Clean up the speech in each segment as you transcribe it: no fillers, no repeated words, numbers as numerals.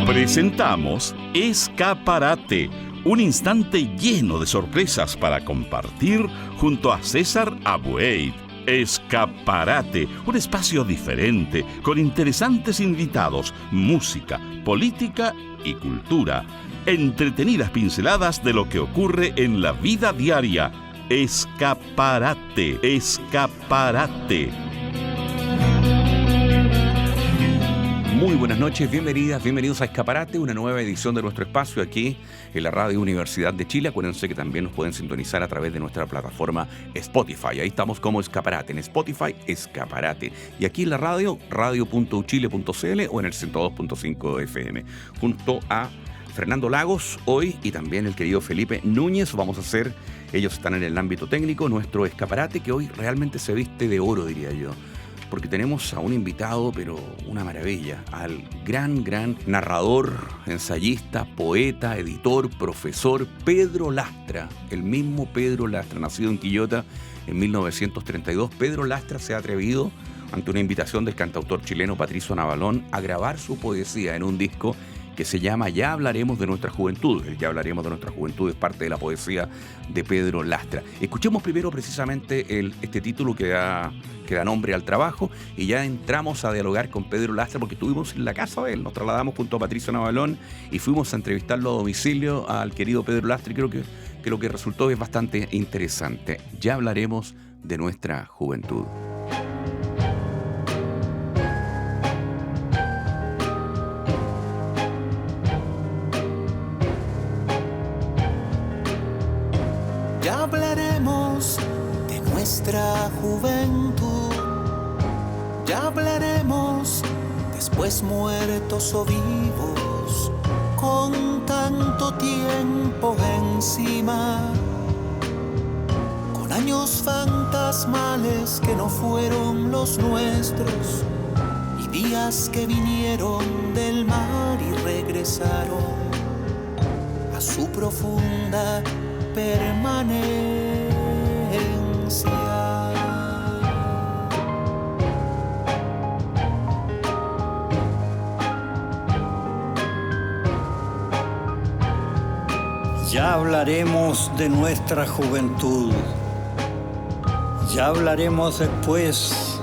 Presentamos Escaparate, un instante lleno de sorpresas para compartir junto a César Abueid. Escaparate, un espacio diferente, con interesantes invitados, música, política y cultura. Entretenidas pinceladas de lo que ocurre en la vida diaria. Escaparate, escaparate. Muy buenas noches, bienvenidos a Escaparate, una nueva edición de nuestro espacio aquí en la Radio Universidad de Chile. Acuérdense que también nos pueden sintonizar a través de nuestra plataforma Spotify. Ahí estamos como Escaparate, en Spotify, Escaparate. Y aquí en la radio, radio.uchile.cl o en el 102.5 FM. Junto a Fernando Lagos hoy y también el querido Felipe Núñez. Vamos a hacer, ellos están en el ámbito técnico, nuestro Escaparate que hoy realmente se viste de oro, diría yo. Porque tenemos a un invitado, pero una maravilla, al gran narrador, ensayista, poeta, editor, profesor, Pedro Lastra, el mismo Pedro Lastra, nacido en Quillota en 1932. Pedro Lastra se ha atrevido, ante una invitación del cantautor chileno Patricio Navalón, a grabar su poesía en un disco que se llama Ya hablaremos de nuestra juventud. El Ya hablaremos de nuestra juventud es parte de la poesía de Pedro Lastra. Escuchemos primero precisamente este título que da nombre al trabajo y ya entramos a dialogar con Pedro Lastra porque estuvimos en la casa de él, nos trasladamos junto a Patricio Navalón y fuimos a entrevistarlo a domicilio al querido Pedro Lastra y creo que lo que resultó es bastante interesante. Ya hablaremos de nuestra juventud. Ya hablaremos de nuestra juventud, ya hablaremos después muertos o vivos, con tanto tiempo encima, con años fantasmales que no fueron los nuestros, y días que vinieron del mar y regresaron a su profunda permanencia. Ya hablaremos de nuestra juventud, ya hablaremos después,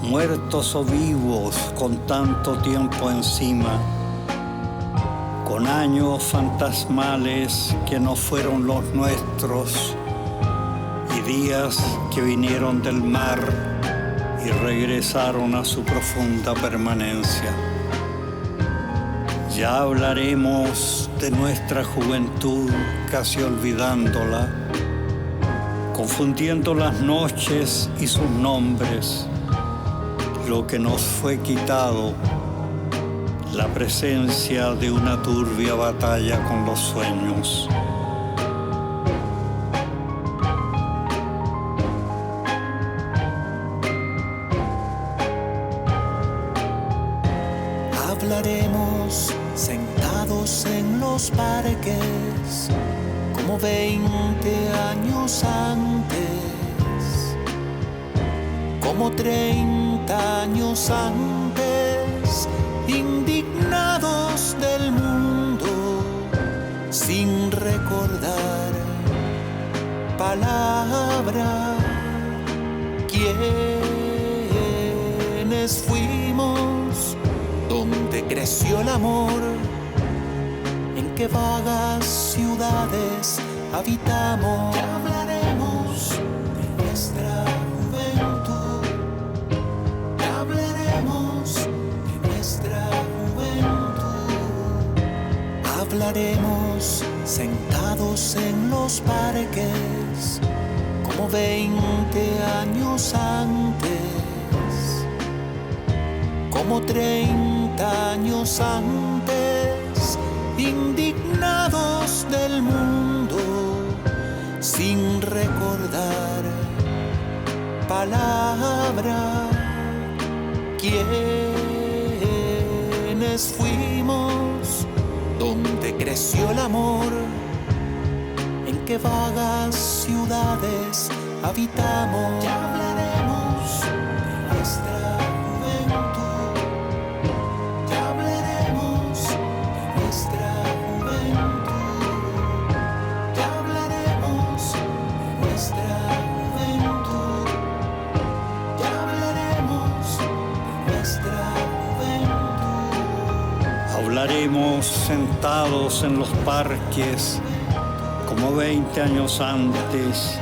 muertos o vivos con tanto tiempo encima, con años fantasmales que no fueron los nuestros y días que vinieron del mar y regresaron a su profunda permanencia. Ya hablaremos de nuestra juventud casi olvidándola, confundiendo las noches y sus nombres, lo que nos fue quitado, la presencia de una turbia batalla con los sueños. Hablaremos sentados en los parques como 20 años antes, como 30 años antes, indignados del mundo, sin recordar palabra. ¿Quiénes fuimos? ¿Dónde creció el amor? ¿En qué vagas ciudades habitamos? Ya hablaremos de nuestra juventud, ya hablaremos de nuestra juventud. Hablaremos sentados en los parques como 20 años antes, como 30 años antes, indignados del mundo, sin recordar palabra. ¿Quiénes fuimos? ¿Dónde creció el amor? ¿En qué vagas ciudades habitamos? Ya hablaremos de nuestra juventud, ya hablaremos Estaremos sentados en los parques como 20 años antes,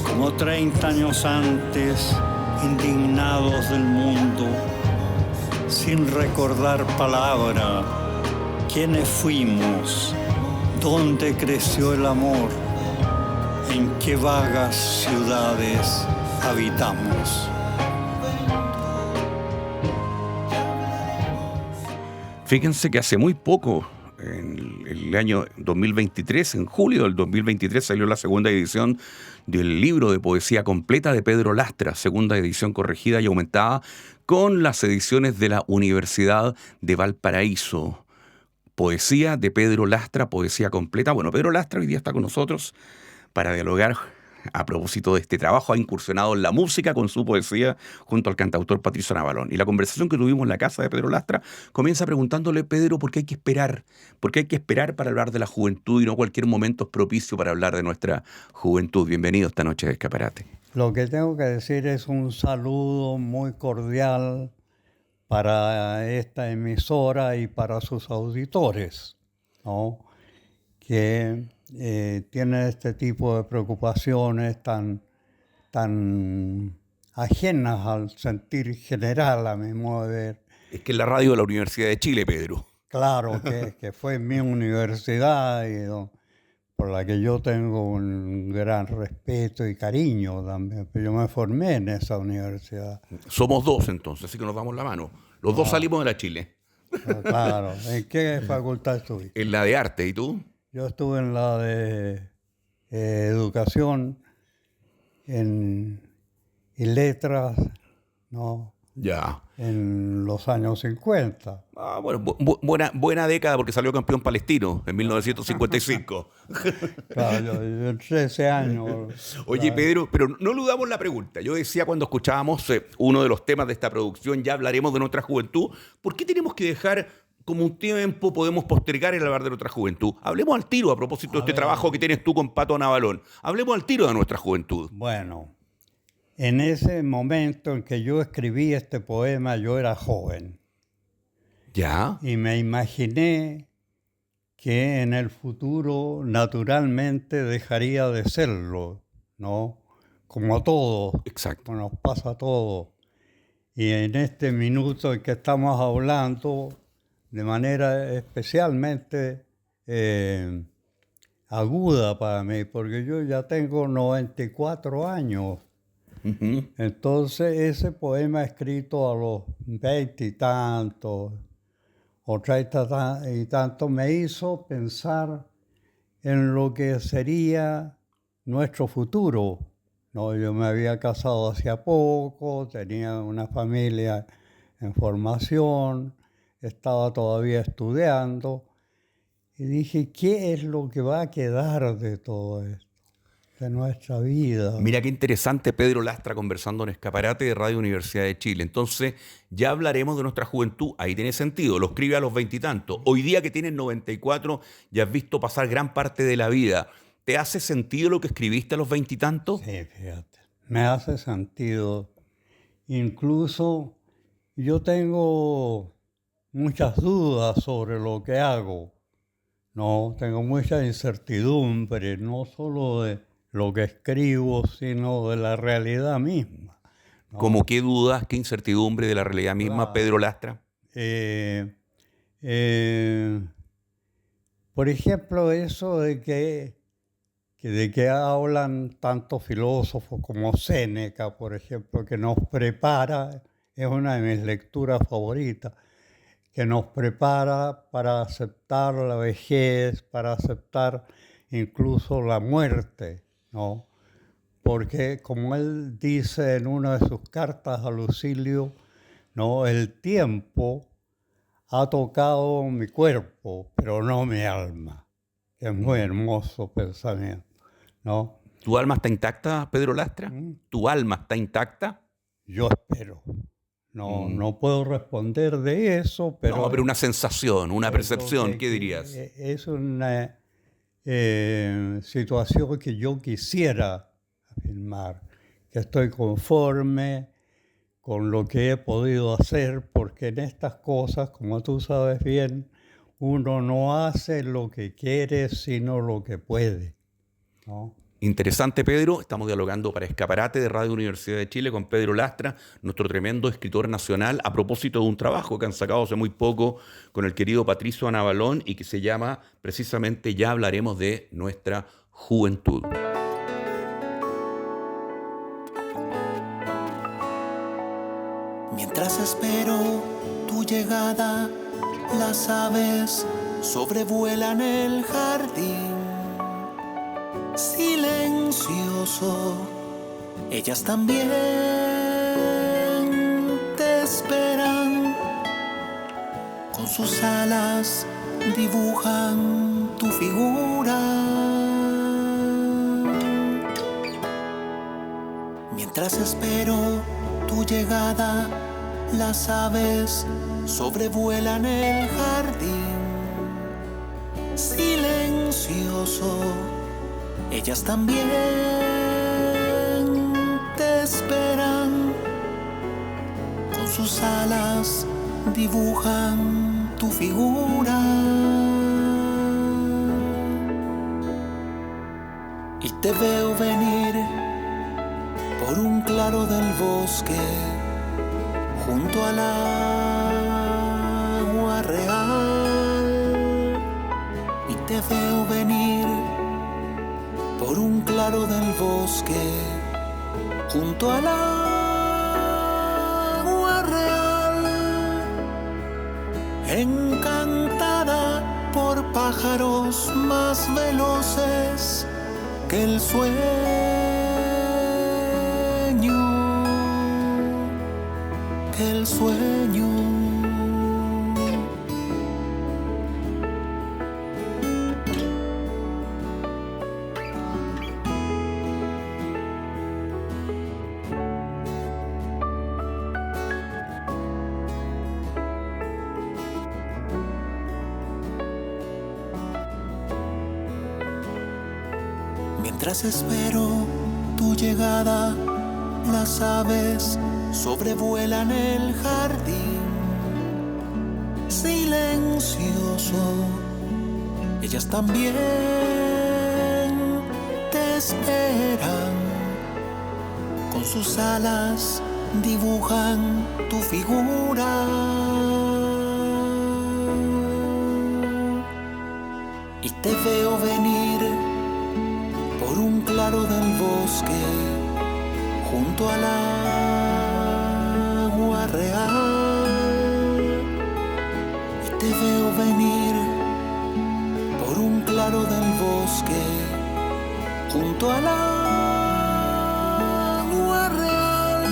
como 30 años antes, indignados del mundo, sin recordar palabra, quiénes fuimos, dónde creció el amor, en qué vagas ciudades habitamos. Fíjense que hace muy poco, en el año 2023, en julio del 2023, salió la segunda edición del libro de poesía completa de Pedro Lastra, segunda edición corregida y aumentada con las ediciones de la Universidad de Valparaíso. Poesía de Pedro Lastra, poesía completa. Bueno, Pedro Lastra hoy día está con nosotros para dialogar a propósito de este trabajo. Ha incursionado en la música con su poesía junto al cantautor Patricio Navalón. Y la conversación que tuvimos en la casa de Pedro Lastra comienza preguntándole: Pedro, ¿por qué hay que esperar? ¿Por qué hay que esperar para hablar de la juventud y no cualquier momento es propicio para hablar de nuestra juventud? Bienvenido esta noche de Escaparate. Lo que tengo que decir es un saludo muy cordial para esta emisora y para sus auditores, ¿no? Que tienen este tipo de preocupaciones tan ajenas al sentir general, a mi modo de ver. Es que es la radio de la Universidad de Chile, Pedro. Claro, que fue mi universidad y por la que yo tengo un gran respeto y cariño también. Yo me formé en esa universidad. Somos dos entonces, así que nos damos la mano. Los dos salimos de la Chile. Claro. ¿En qué facultad estuviste? En la de arte, ¿y tú? Yo estuve en la de educación y letras, ¿no? Ya. En los años 50. Ah, bueno, buena década porque salió campeón palestino en 1955. Claro, yo 13 años. Oye, Pedro, pero no eludamos la pregunta. Yo decía cuando escuchábamos uno de los temas de esta producción, ya hablaremos de nuestra juventud. ¿Por qué tenemos que dejar como un tiempo, podemos postergar el hablar de nuestra juventud? Hablemos al tiro a propósito de este trabajo que tienes tú con Pato Navalón. Hablemos al tiro de nuestra juventud. Bueno, en ese momento en que yo escribí este poema, yo era joven. ¿Ya? Y me imaginé que en el futuro naturalmente dejaría de serlo, ¿no? Como todo. Exacto. Como nos pasa a todos. Y en este minuto en que estamos hablando, de manera especialmente aguda para mí, porque yo ya tengo 94 años. Uh-huh. Entonces ese poema escrito a los 20 y tantos, o 30 y tantos, me hizo pensar en lo que sería nuestro futuro, ¿no? Yo me había casado hacía poco, tenía una familia en formación, estaba todavía estudiando, y dije, ¿qué es lo que va a quedar de todo esto, de nuestra vida? Mira qué interesante, Pedro Lastra conversando en Escaparate de Radio Universidad de Chile. Entonces, ya hablaremos de nuestra juventud. Ahí tiene sentido, lo escribe a los 20 y tantos. Hoy día que tienes 94, ya has visto pasar gran parte de la vida. ¿Te hace sentido lo que escribiste a los 20 y tantos? Sí, fíjate, me hace sentido. Incluso yo tengo muchas dudas sobre lo que hago. No, tengo mucha incertidumbre, no solo de lo que escribo, sino de la realidad misma, ¿no? ¿Cómo qué dudas, qué incertidumbre de la realidad misma, claro, Pedro Lastra? Por ejemplo, eso de que hablan tantos filósofos como Séneca, por ejemplo, que nos prepara, es una de mis lecturas favoritas, que nos prepara para aceptar la vejez, para aceptar incluso la muerte, ¿no? Porque como él dice en una de sus cartas a Lucilio, ¿no? El tiempo ha tocado mi cuerpo, pero no mi alma. Que es muy hermoso pensamiento, ¿no? ¿Tu alma está intacta, Pedro Lastra? ¿Tu alma está intacta? Yo espero. No puedo responder de eso, pero... No, pero una sensación, una percepción, ¿qué dirías? Es una situación que yo quisiera afirmar, que estoy conforme con lo que he podido hacer, porque en estas cosas, como tú sabes bien, uno no hace lo que quiere, sino lo que puede, ¿no? Interesante, Pedro. Estamos dialogando para Escaparate de Radio Universidad de Chile con Pedro Lastra, nuestro tremendo escritor nacional, a propósito de un trabajo que han sacado hace muy poco con el querido Patricio Anabalón y que se llama precisamente Ya hablaremos de nuestra juventud. Mientras espero tu llegada, las aves sobrevuelan el jardín. Silencioso, ellas también te esperan. Con sus alas dibujan tu figura. Mientras espero tu llegada, las aves sobrevuelan el jardín. Silencioso, ellas también te esperan. Con sus alas dibujan tu figura. Y te veo venir por un claro del bosque, junto al agua real. Y te veo venir por un claro del bosque, junto al agua real. Encantada por pájaros más veloces que el sueño, que el sueño. Mientras espero tu llegada, las aves sobrevuelan el jardín. Silencioso, ellas también te esperan. Con sus alas dibujan tu figura. Y te veo venir por un claro del bosque, junto al agua real. Y te veo venir por un claro del bosque, junto al agua real.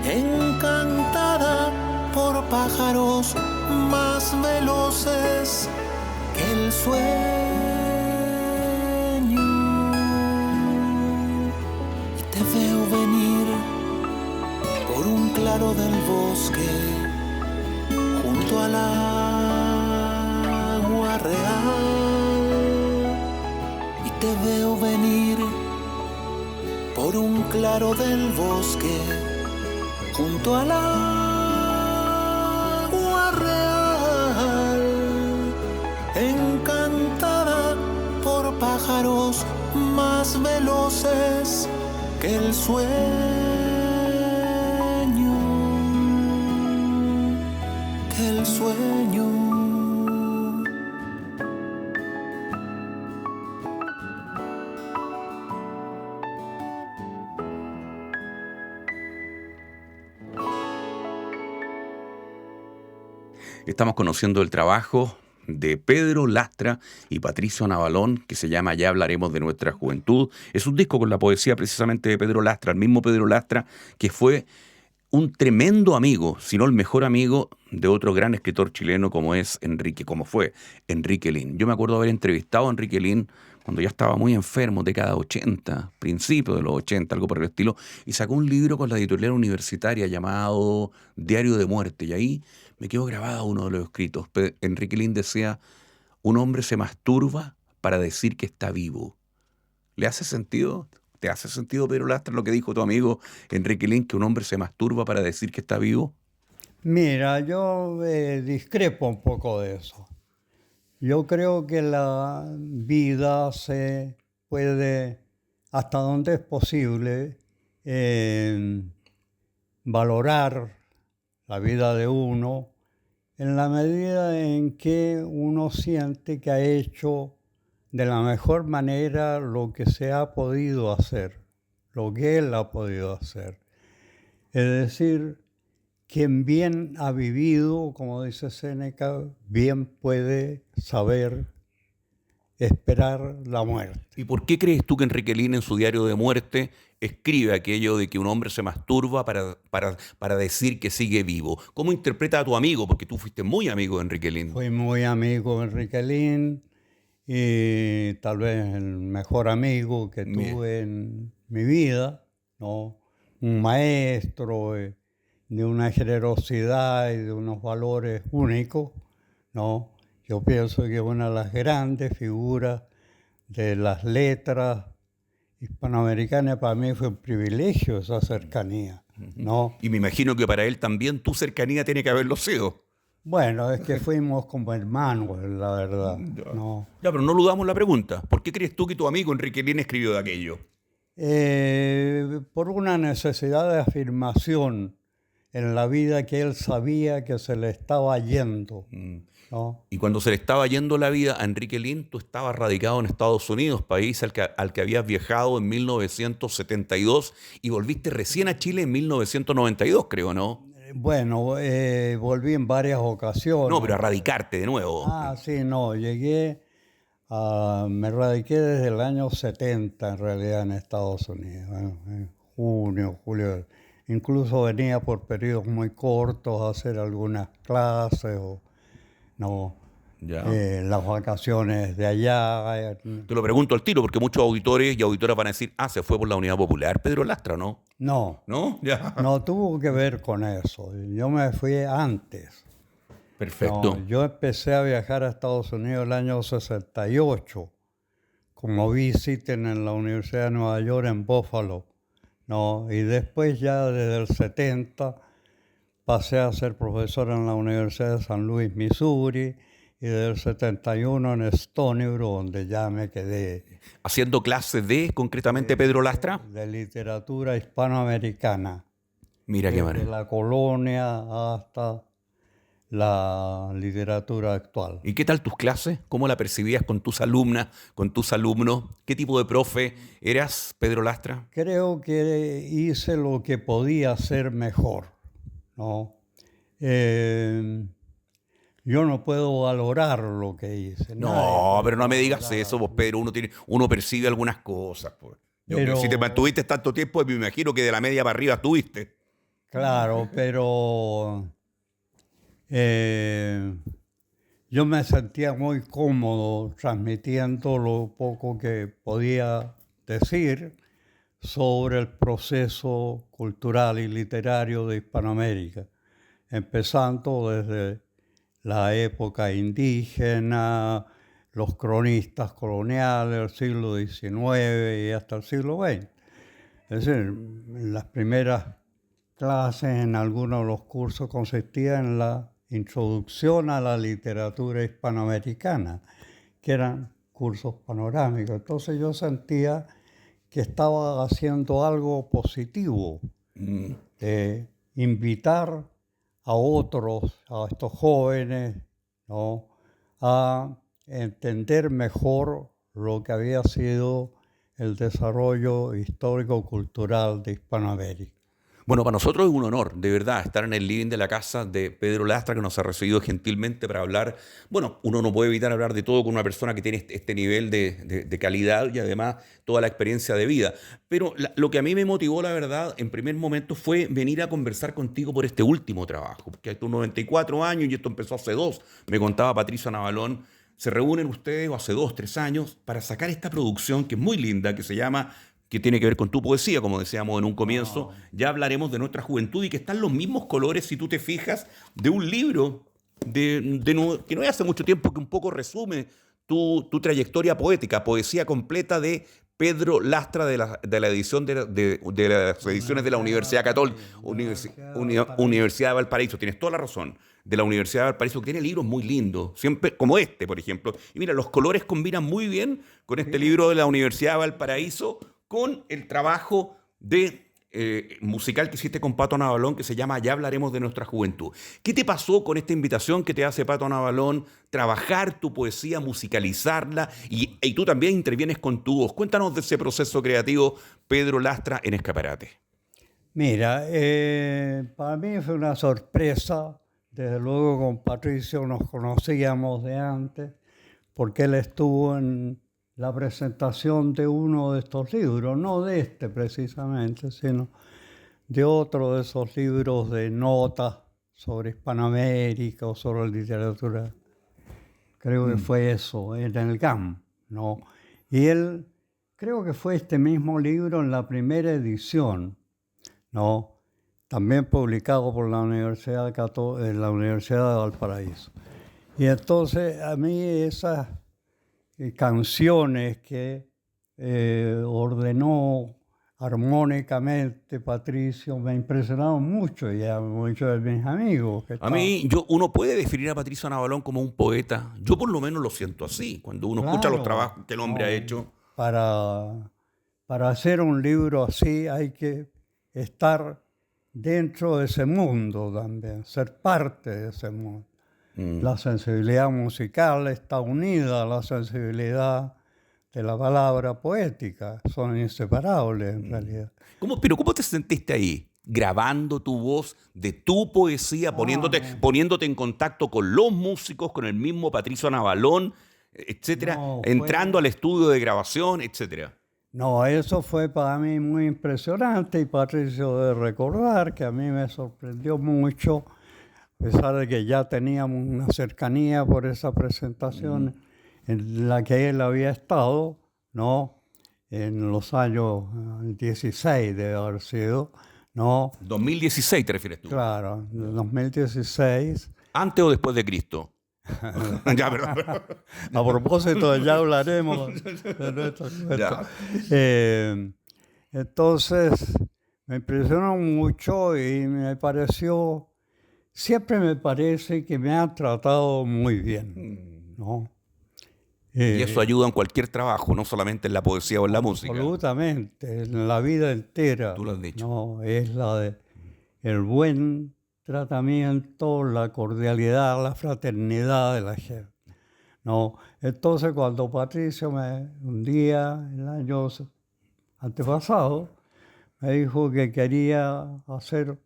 Encantada por pájaros más veloces que el sueño. Veo venir por un claro del bosque, junto al agua real. Y te veo venir por un claro del bosque, junto al agua real. Encantada por pájaros más veloces que el sueño, que el sueño. Estamos conociendo el trabajo de Pedro Lastra y Patricio Anabalón, que se llama Ya hablaremos de nuestra juventud. Es un disco con la poesía precisamente de Pedro Lastra, el mismo Pedro Lastra que fue un tremendo amigo, si no el mejor amigo de otro gran escritor chileno como fue Enrique Lihn. Yo me acuerdo haber entrevistado a Enrique Lihn cuando ya estaba muy enfermo, década 80, principios de los 80, algo por el estilo, y sacó un libro con la editorial universitaria llamado Diario de Muerte, y ahí me quedó grabado uno de los escritos. Enrique Lihn decía: un hombre se masturba para decir que está vivo. ¿Le hace sentido? ¿Te hace sentido, Pedro Lastra, lo que dijo tu amigo Enrique Lihn, que un hombre se masturba para decir que está vivo? Mira, yo discrepo un poco de eso. Yo creo que la vida se puede, hasta donde es posible, valorar la vida de uno en la medida en que uno siente que ha hecho de la mejor manera lo que se ha podido hacer, lo que él ha podido hacer. Es decir, quien bien ha vivido, como dice Séneca, bien puede saber esperar la muerte. ¿Y por qué crees tú que Enrique Lihn en su diario de muerte escribe aquello de que un hombre se masturba para decir que sigue vivo? ¿Cómo interpreta a tu amigo? Porque tú fuiste muy amigo de Enrique Lihn. Fui muy amigo de Enrique Lihn y tal vez el mejor amigo que tuve en mi vida, ¿no? Un maestro de una generosidad y de unos valores únicos, ¿no? Yo pienso que una de las grandes figuras de las letras hispanoamericanas, para mí fue un privilegio esa cercanía, ¿no? Y me imagino que para él también tu cercanía tiene que haberlo sido. Bueno, es que fuimos como hermanos, la verdad, ¿no? Ya, pero no ludamos la pregunta. ¿Por qué crees tú que tu amigo Enrique Lihn escribió de aquello? Por una necesidad de afirmación en la vida que él sabía que se le estaba yendo, ¿no? Y cuando se le estaba yendo la vida a Enrique Lihn, tú estabas radicado en Estados Unidos, país al que habías viajado en 1972 y volviste recién a Chile en 1992, creo, ¿no? Bueno, volví en varias ocasiones. No, pero a radicarte de nuevo. Ah, sí, no, me radiqué desde el año 70 en realidad en Estados Unidos, en junio, julio. Incluso venía por periodos muy cortos a hacer algunas clases o no, Ya. las vacaciones de allá. Te lo pregunto al tiro, porque muchos auditores y auditoras van a decir, se fue por la Unidad Popular, Pedro Lastra, ¿no? No, ¿No? Ya. no tuvo que ver con eso. Yo me fui antes. Perfecto. No, yo empecé a viajar a Estados Unidos el año 68 como visiting en la Universidad de Nueva York en Buffalo, ¿no? Y después ya desde el 70 pasé a ser profesor en la Universidad de San Luis, Missouri, y desde el 71 en Stony Brook, donde ya me quedé. Haciendo clases de, concretamente, Pedro Lastra. De literatura hispanoamericana. Mira qué Desde maravilla. la colonia hasta la literatura actual. ¿Y qué tal tus clases? ¿Cómo la percibías con tus alumnas, con tus alumnos? ¿Qué tipo de profe eras, Pedro Lastra? Creo que hice lo que podía hacer mejor, ¿no? Yo no puedo valorar lo que hice. No, pero no me digas eso, vos, Pedro. Uno percibe algunas cosas. Pues. Si te mantuviste tanto tiempo, me imagino que de la media para arriba estuviste. Claro, pero yo me sentía muy cómodo transmitiendo lo poco que podía decir sobre el proceso cultural y literario de Hispanoamérica, empezando desde la época indígena, los cronistas coloniales del siglo XIX y hasta el siglo XX. Es decir, en las primeras clases en algunos de los cursos consistía en la introducción a la literatura hispanoamericana, que eran cursos panorámicos. Entonces yo sentía que estaba haciendo algo positivo, invitar a otros, a estos jóvenes, ¿no?, a entender mejor lo que había sido el desarrollo histórico-cultural de Hispanoamérica. Bueno, para nosotros es un honor, de verdad, estar en el living de la casa de Pedro Lastra, que nos ha recibido gentilmente para hablar. Bueno, uno no puede evitar hablar de todo con una persona que tiene este nivel de calidad y además toda la experiencia de vida. Pero lo que a mí me motivó, la verdad, en primer momento fue venir a conversar contigo por este último trabajo, porque hay tus 94 años y esto empezó hace 2, me contaba Patricia Navalón. Se reúnen ustedes, o hace 2, 3 años, para sacar esta producción que es muy linda, que se llama, que tiene que ver con tu poesía, como decíamos en un comienzo. Ya hablaremos de nuestra juventud y que están los mismos colores, si tú te fijas, de un libro que no es hace mucho tiempo, que un poco resume tu trayectoria poética, poesía completa de Pedro Lastra de la edición de las ediciones de la Universidad Católica, Universidad de Valparaíso. Tienes toda la razón. De la Universidad de Valparaíso, que tiene libros muy lindos, siempre, como este, por ejemplo. Y mira, los colores combinan muy bien con este libro de la Universidad de Valparaíso, con el trabajo musical que hiciste con Pato Navalón, que se llama Ya hablaremos de nuestra juventud. ¿Qué te pasó con esta invitación que te hace Pato Navalón? Trabajar tu poesía, musicalizarla, y tú también intervienes con tu voz. Cuéntanos de ese proceso creativo, Pedro Lastra, en Escaparate. Mira, para mí fue una sorpresa. Desde luego con Patricio nos conocíamos de antes, porque él estuvo en la presentación de uno de estos libros, no de este precisamente, sino de otro de esos libros de notas sobre Hispanoamérica o sobre literatura. Creo que fue eso, en el GAM, ¿no? Y él, creo que fue este mismo libro en la primera edición, ¿no? También publicado por la Universidad de Valparaíso. Y entonces a mí esas canciones que ordenó armónicamente Patricio me impresionaron mucho, y a muchos de mis amigos. A mí, uno puede definir a Patricio Navalón como un poeta. Yo por lo menos lo siento así, cuando uno escucha los trabajos que el hombre ha hecho. Para hacer un libro así hay que estar dentro de ese mundo también, ser parte de ese mundo. La sensibilidad musical está unida a la sensibilidad de la palabra poética, son inseparables en realidad. Pero ¿cómo te sentiste ahí? Grabando tu voz de tu poesía, poniéndote en contacto con los músicos, con el mismo Patricio Navalón, etcétera, entrando al estudio de grabación, etcétera. No, eso fue para mí muy impresionante, y Patricio debe recordar que a mí me sorprendió mucho, a pesar de que ya teníamos una cercanía por esa presentación en la que él había estado, ¿no? En los años 16 debe haber sido, ¿no? 2016 te refieres tú. Claro, 2016. ¿Antes o después de Cristo? Ya, pero... A propósito, ya hablaremos de nuestro cuento. Entonces, me impresionó mucho y siempre me parece que me han tratado muy bien, ¿no? Y eso ayuda en cualquier trabajo, no solamente en la poesía o en la música. Absolutamente, en la vida entera. Tú lo has dicho. No, es el buen tratamiento, la cordialidad, la fraternidad de la gente, ¿no? Entonces, cuando Patricio un día, el año antepasado, me dijo que quería hacer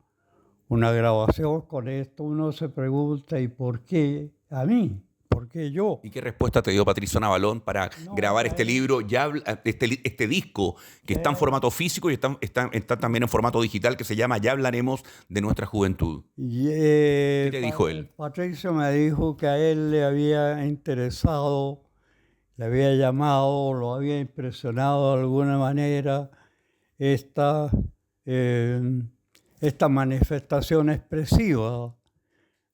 una grabación con esto, uno se pregunta, ¿y por qué a mí? ¿Por qué yo? ¿Y qué respuesta te dio Patricio Navalón para grabar este libro, este disco, que está en formato físico y está también en formato digital, que se llama Ya hablaremos de nuestra juventud? ¿Qué te dijo él? Patricio me dijo que a él le había interesado, le había llamado, lo había impresionado de alguna manera esta manifestación expresiva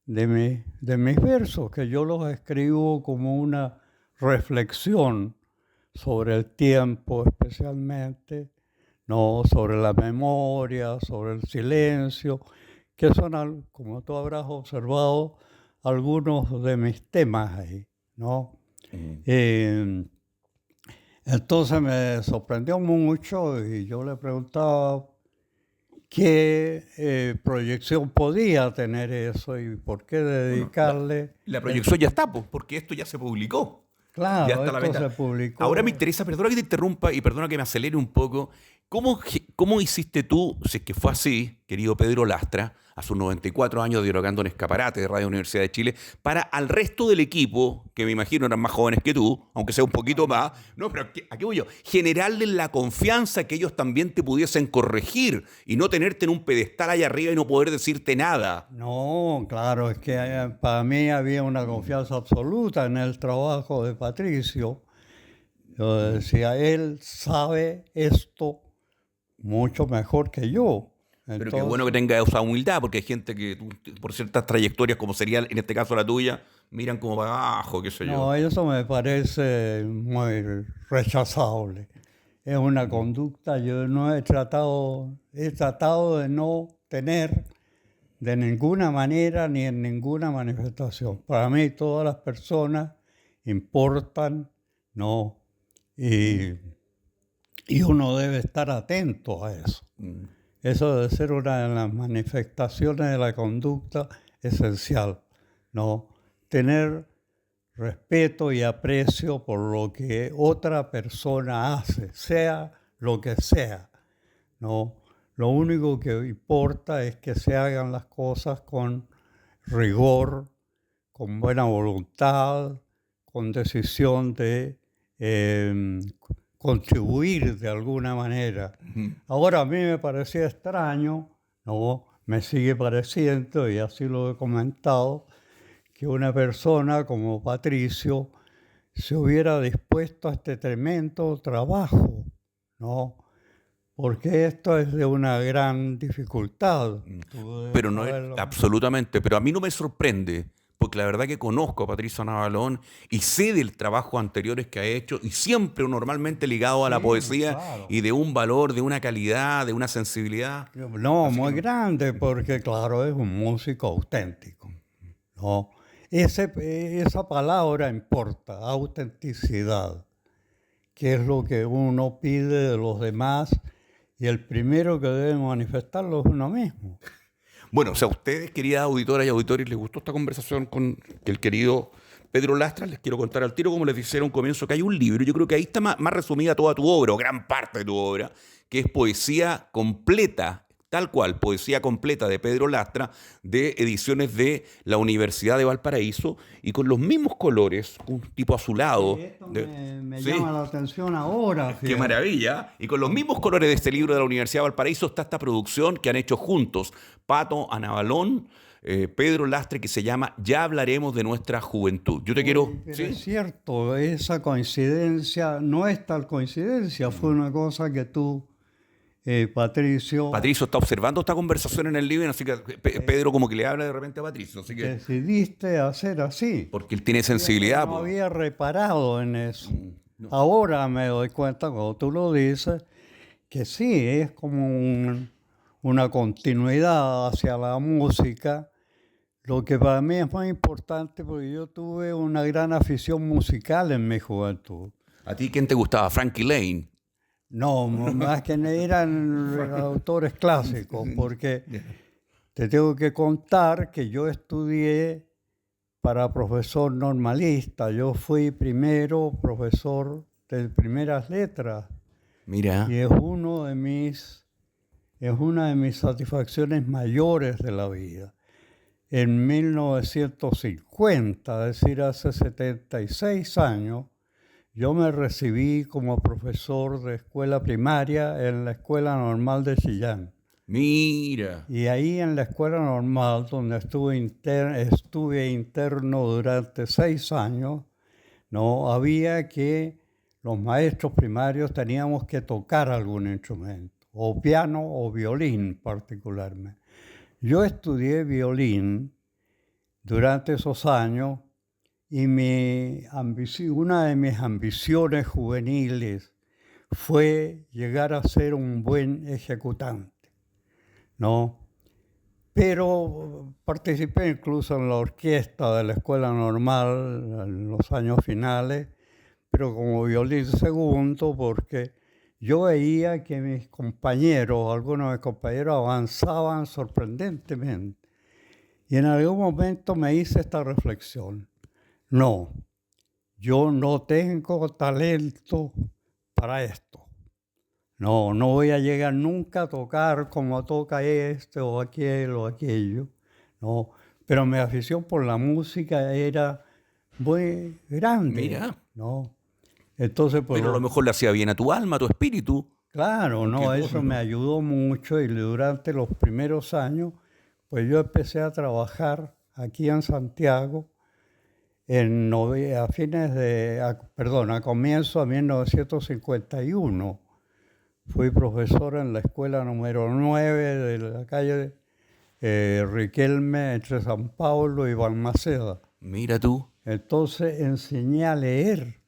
de mis versos, que yo los escribo como una reflexión sobre el tiempo especialmente, ¿no? Sobre la memoria, sobre el silencio, que son, como tú habrás observado, algunos de mis temas ahí, ¿no? Entonces me sorprendió mucho y yo le preguntaba qué proyección podía tener eso y por qué dedicarle... La proyección ya está, porque esto ya se publicó. Claro, ya está esto a la venta. se publicó. Ahora me interesa, perdona que te interrumpa y perdona que me acelere un poco, ¿cómo hiciste tú, si es que fue así, querido Pedro Lastra, a sus 94 años dialogando en Escaparate de Radio Universidad de Chile, para al resto del equipo, que me imagino eran más jóvenes que tú, aunque sea un poquito más, no, pero ¿a qué voy yo? Generarles la confianza que ellos también te pudiesen corregir y no tenerte en un pedestal allá arriba y no poder decirte nada? No, claro, es que para mí había una confianza absoluta en el trabajo de Patricio. Yo decía, él sabe esto mucho mejor que yo. Pero qué bueno que tenga esa humildad, porque hay gente que por ciertas trayectorias, como sería en este caso la tuya, miran como para abajo, qué sé yo. No, eso me parece muy rechazable. es una conducta. Yo no he tratado de no tener de ninguna manera ni en ninguna manifestación. Para mí todas las personas importan, ¿no? Y uno debe estar atento a eso. Eso debe ser una de las manifestaciones de la conducta esencial, ¿no? Tener respeto y aprecio por lo que otra persona hace, sea lo que sea, ¿no? Lo único que importa es que se hagan las cosas con rigor, con buena voluntad, con decisión de contribuir de alguna manera. Ahora, a mí me parecía extraño, ¿no? Me sigue pareciendo, y así lo he comentado, que una persona como Patricio se hubiera dispuesto a este tremendo trabajo, ¿no? Porque esto es de una gran dificultad. Pero no es, absolutamente, pero a mí no me sorprende, porque la verdad que conozco a Patricio Navalón y sé del trabajo anteriores que ha hecho, y siempre normalmente ligado a la poesía, claro, y de un valor, de una calidad, de una sensibilidad. No, así muy grande, porque claro, es un músico auténtico, ¿no? Esa palabra importa, autenticidad, que es lo que uno pide de los demás, y el primero que debe manifestarlo es uno mismo. Bueno, o sea, a ustedes, queridas auditoras y auditores, les gustó esta conversación con el querido Pedro Lastra. Les quiero contar al tiro, como les decía en un comienzo, que hay un libro, yo creo que ahí está más resumida toda tu obra, o gran parte de tu obra, que es poesía completa, tal cual, poesía completa de Pedro Lastra, de ediciones de la Universidad de Valparaíso, y con los mismos colores, un tipo azulado. Sí, esto me llama la atención ahora. Fíjate. ¡Qué maravilla! Y con los mismos colores de este libro de la Universidad de Valparaíso está esta producción que han hecho juntos Pato Navalón, Pedro Lastra, que se llama Ya hablaremos de nuestra juventud. Yo te quiero... Pero ¿sí? es cierto, esa coincidencia no es tal coincidencia, fue una cosa que tú... Patricio está observando esta conversación en el living, así que Pedro como que le habla de repente a Patricio. Así que, decidiste hacer así. Porque él tiene sensibilidad. No había reparado en eso. No. Ahora me doy cuenta, cuando tú lo dices, que sí, es como una continuidad hacia la música, lo que para mí es más importante porque yo tuve una gran afición musical en mi juventud. ¿A ti quién te gustaba? ¿Frankie Lane? No, más que eran autores clásicos, porque te tengo que contar que yo estudié para profesor normalista. Yo fui primero profesor de primeras letras. Mira. Y es una de mis satisfacciones mayores de la vida. En 1950, es decir, hace 76 años, yo me recibí como profesor de escuela primaria en la Escuela Normal de Chillán. Mira. Y ahí en la Escuela Normal, donde estuve interno durante 6 años, ¿no? Había que los maestros primarios teníamos que tocar algún instrumento, o piano o violín particularmente. Yo estudié violín durante esos años. Y una de mis ambiciones juveniles fue llegar a ser un buen ejecutante, ¿no? Pero participé incluso en la orquesta de la Escuela Normal en los años finales, pero como violín segundo, porque yo veía que algunos de mis compañeros avanzaban sorprendentemente. Y en algún momento me hice esta reflexión. No, yo no tengo talento para esto. No voy a llegar nunca a tocar como toca este o aquel o aquello. No, pero mi afición por la música muy grande. Mira. ¿No? Entonces, pero a lo mejor le hacía bien a tu alma, a tu espíritu. Claro, no, eso me ayudó mucho y durante los primeros años, pues yo empecé a trabajar aquí en Santiago. A comienzo de 1951, fui profesor en la escuela número 9 de la calle Riquelme, entre San Pablo y Balmaceda. Mira tú. Entonces enseñé a leer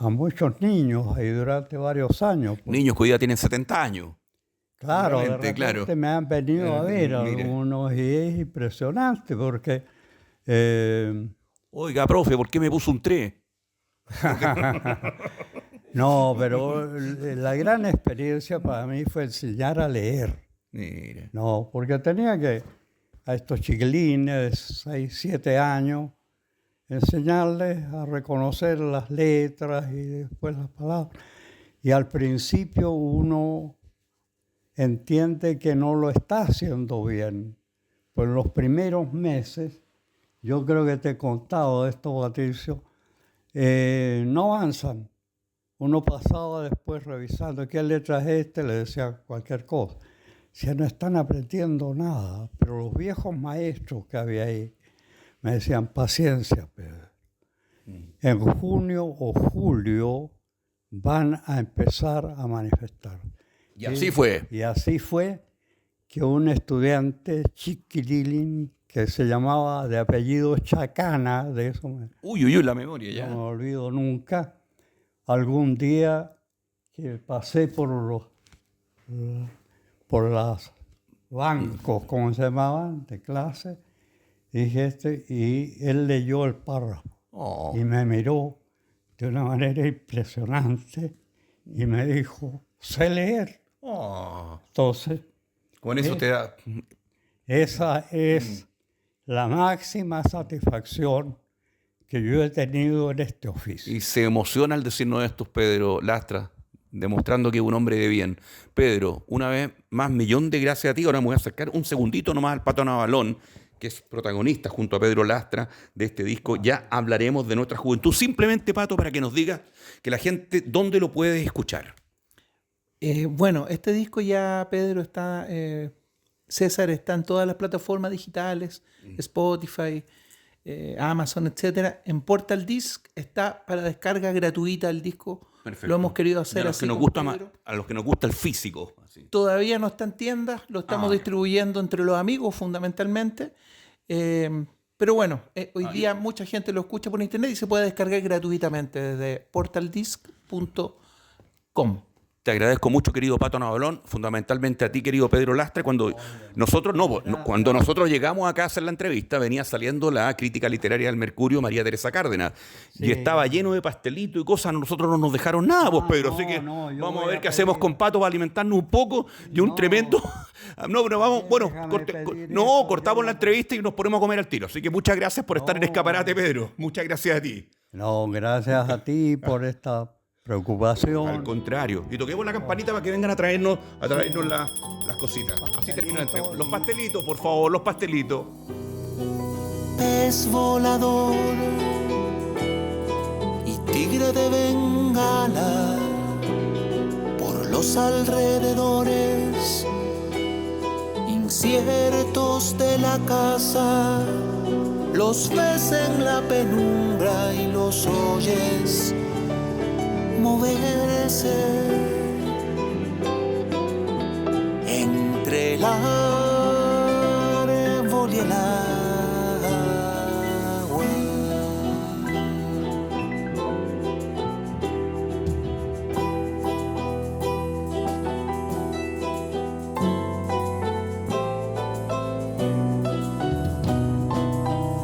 a muchos niños ahí durante varios años. Niños que hoy día tienen 70 años. Claro, de repente claro. me han venido a ver algunos y es impresionante porque... Oiga, profe, ¿por qué me puso un 3? No, pero la gran experiencia para mí fue enseñar a leer. Mira. No, porque tenía que a estos chiquilines de 6, 7 años enseñarles a reconocer las letras y después las palabras. Y al principio uno entiende que no lo está haciendo bien. Pues en los primeros meses, yo creo que te he contado esto, Patricio, no avanzan. Uno pasaba después revisando qué letra es esta, le decía cualquier cosa. Si no están aprendiendo nada, pero los viejos maestros que había ahí me decían, paciencia, Pedro. En junio o julio van a empezar a manifestar. Y así fue. Y así fue que un estudiante chiquilín que se llamaba de apellido Chacana, de eso Uy, la memoria ya. no me olvido nunca, algún día que pasé por los bancos, como se llamaban, de clase, dije y él leyó el párrafo y me miró de una manera impresionante y me dijo, sé leer. Entonces, con eso te da... esa es la máxima satisfacción que yo he tenido en este oficio. Y se emociona al decirnos esto, Pedro Lastra, demostrando que es un hombre de bien. Pedro, una vez más, millón de gracias a ti. Ahora me voy a acercar un segundito nomás al Pato Navalón, que es protagonista junto a Pedro Lastra de este disco. Ya hablaremos de nuestra juventud. Simplemente, Pato, para que nos diga que la gente, ¿dónde lo puede escuchar? Bueno, este disco ya, Pedro, está... César está en todas las plataformas digitales, Spotify, Amazon, etcétera. En Portal Disc está para descarga gratuita el disco. Perfecto. Lo hemos querido hacer así. A los que nos gusta el físico. Así. Todavía no está en tiendas, lo estamos distribuyendo entre los amigos fundamentalmente. Pero bueno, hoy día mucha gente lo escucha por internet y se puede descargar gratuitamente desde portaldisc.com. Te agradezco mucho, querido Pato Navalón, fundamentalmente a ti, querido Pedro Lastra. Cuando nosotros llegamos acá a hacer la entrevista, venía saliendo la crítica literaria del Mercurio, María Teresa Cárdenas, y estaba lleno de pastelito y cosas. Nosotros no nos dejaron nada, pues, Pedro. Así que vamos a ver qué hacemos con Pato para alimentarnos un poco y un tremendo... No, pero vamos, bueno, cortamos la entrevista y nos ponemos a comer al tiro. Así que muchas gracias por estar en Escaparate, Pedro. Muchas gracias a ti. No, gracias a ti por esta preocupación. Al contrario. Y toquemos la campanita para que vengan a traernos las cositas. Así termina el entrevista. Los pastelitos, por favor, los pastelitos. Pez volador y tigre de Bengala por los alrededores inciertos de la casa, los ves en la penumbra y los oyes moverse entre el árbol y el agua.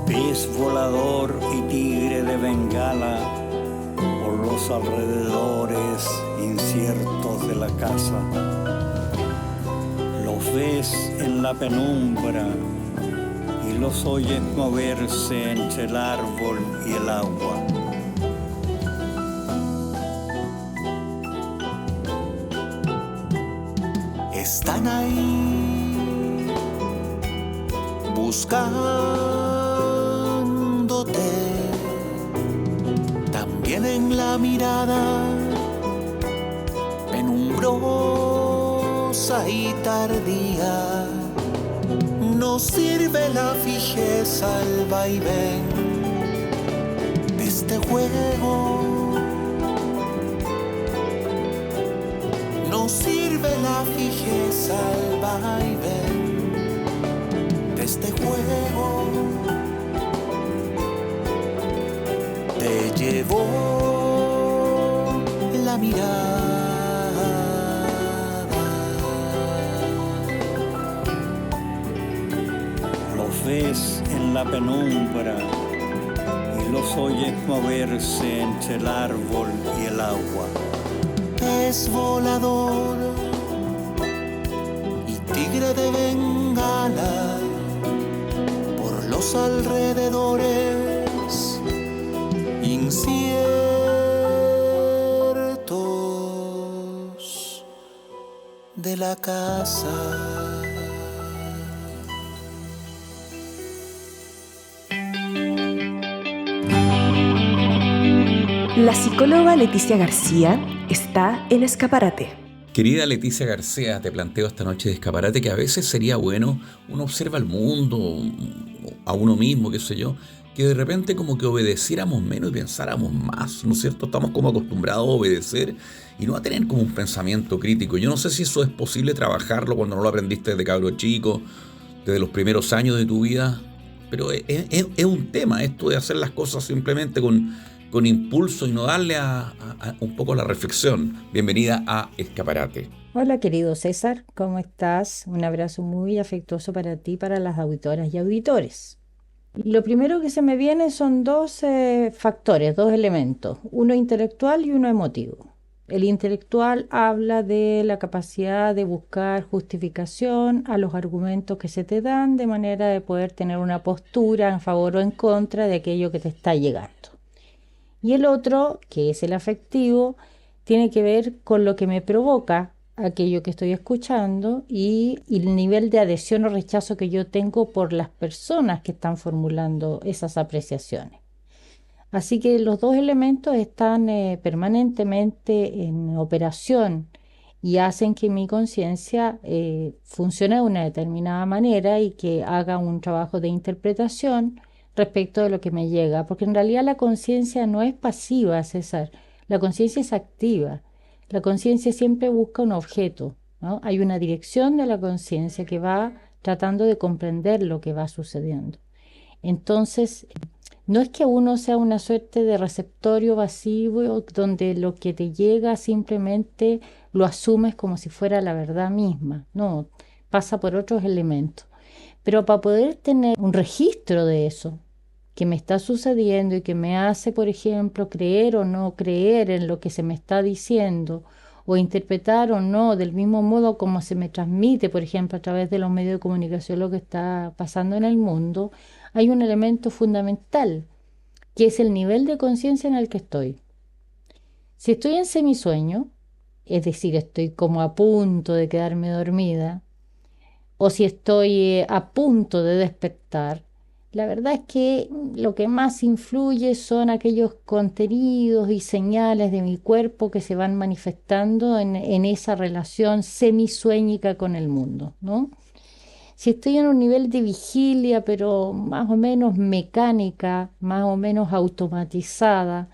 Pez volador y tigre de Bengala por los alrededores inciertos de la casa. Los ves en la penumbra y los oyes moverse entre el árbol y el agua. Están ahí buscándote, también en la mirada penumbrosa y tardía. No sirve la fijeza, el vaivén de este juego. No sirve la fijeza, el vaivén de este juego. Te llevó Los ves en la penumbra y los oyes moverse entre el árbol y el agua. Pez volador y tigre de Bengala por los alrededores inciertos de la casa. La psicóloga Leticia García está en Escaparate. Querida Leticia García, te planteo esta noche de Escaparate que a veces sería bueno, uno observa el mundo, a uno mismo, qué sé yo, que de repente como que obedeciéramos menos y pensáramos más, ¿no es cierto? Estamos como acostumbrados a obedecer y no a tener como un pensamiento crítico. Yo no sé si eso es posible trabajarlo cuando no lo aprendiste desde cabro chico, desde los primeros años de tu vida, pero es un tema esto de hacer las cosas simplemente con impulso y no darle a un poco la reflexión. Bienvenida a Escaparate. Hola querido César, ¿cómo estás? Un abrazo muy afectuoso para ti, para las auditoras y auditores. Lo primero que se me viene son dos factores, dos elementos, uno intelectual y uno emotivo. El intelectual habla de la capacidad de buscar justificación a los argumentos que se te dan de manera de poder tener una postura en favor o en contra de aquello que te está llegando. Y el otro, que es el afectivo, tiene que ver con lo que me provoca aquello que estoy escuchando y el nivel de adhesión o rechazo que yo tengo por las personas que están formulando esas apreciaciones. Así que los dos elementos están permanentemente en operación y hacen que mi conciencia funcione de una determinada manera y que haga un trabajo de interpretación respecto de lo que me llega, porque en realidad la conciencia no es pasiva, César, la conciencia es activa. La conciencia siempre busca un objeto, ¿no? Hay una dirección de la conciencia que va tratando de comprender lo que va sucediendo. Entonces, no es que uno sea una suerte de receptorio vacío donde lo que te llega simplemente lo asumes como si fuera la verdad misma, no, pasa por otros elementos. Pero para poder tener un registro de eso que me está sucediendo y que me hace, por ejemplo, creer o no creer en lo que se me está diciendo o interpretar o no del mismo modo como se me transmite, por ejemplo, a través de los medios de comunicación lo que está pasando en el mundo, hay un elemento fundamental, que es el nivel de conciencia en el que estoy. Si estoy en semisueño, es decir, estoy como a punto de quedarme dormida, o si estoy a punto de despertar, la verdad es que lo que más influye son aquellos contenidos y señales de mi cuerpo que se van manifestando en esa relación semisueñica con el mundo, ¿no? Si estoy en un nivel de vigilia, pero más o menos mecánica, más o menos automatizada,